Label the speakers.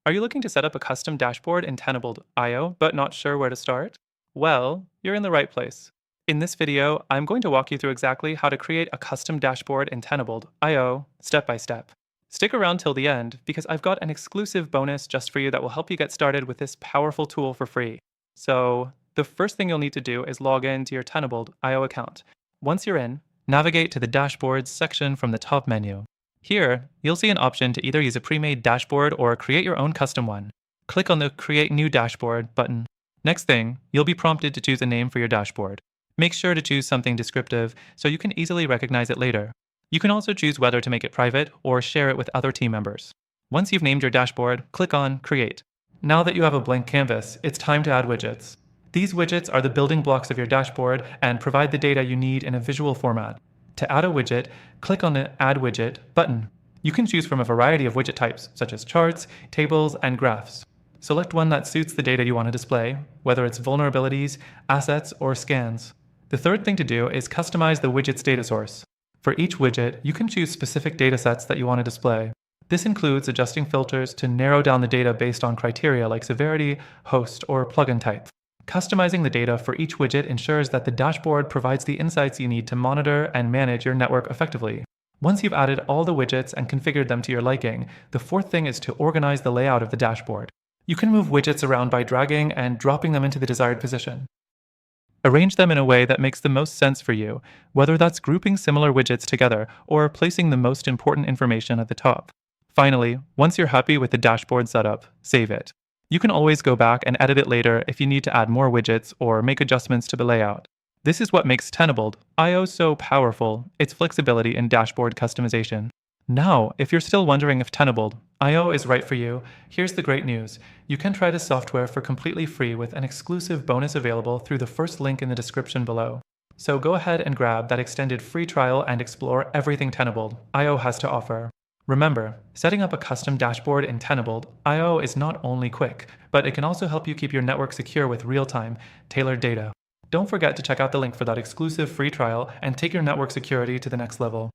Speaker 1: Are you looking to set up a custom dashboard in Tenable.io but not sure where to start? Well, you're in the right place. In this video, I'm going to walk you through exactly how to create a custom dashboard in Tenable.io step by step. Stick around till the end because I've got an exclusive bonus just for you that will help you get started with this powerful tool for free. So, the first thing you'll need to do is log in to your Tenable.io account. Once you're in, navigate to the Dashboards section from the top menu. Here, you'll see an option to either use a pre-made dashboard or create your own custom one. Click on the Create New Dashboard button. Next thing, you'll be prompted to choose a name for your dashboard. Make sure to choose something descriptive so you can easily recognize it later. You can also choose whether to make it private or share it with other team members. Once you've named your dashboard, click on Create. Now that you have a blank canvas, it's time to add widgets. These widgets are the building blocks of your dashboard and provide the data you need in a visual format. To add a widget, click on the Add Widget button. You can choose from a variety of widget types, such as charts, tables, and graphs. Select one that suits the data you want to display, whether it's vulnerabilities, assets, or scans. The third thing to do is customize the widget's data source. For each widget, you can choose specific datasets that you want to display. This includes adjusting filters to narrow down the data based on criteria like severity, host, or plugin type. Customizing the data for each widget ensures that the dashboard provides the insights you need to monitor and manage your network effectively. Once you've added all the widgets and configured them to your liking, the fourth thing is to organize the layout of the dashboard. You can move widgets around by dragging and dropping them into the desired position. Arrange them in a way that makes the most sense for you, whether that's grouping similar widgets together or placing the most important information at the top. Finally, once you're happy with the dashboard setup, save it. You can always go back and edit it later if you need to add more widgets or make adjustments to the layout. This is what makes Tenable.io so powerful, its flexibility in dashboard customization. Now, if you're still wondering if Tenable.io is right for you, here's the great news. You can try this software for completely free with an exclusive bonus available through the first link in the description below. So go ahead and grab that extended free trial and explore everything Tenable.io has to offer. Remember, setting up a custom dashboard in Tenable.io is not only quick, but it can also help you keep your network secure with real-time, tailored data. Don't forget to check out the link for that exclusive free trial and take your network security to the next level.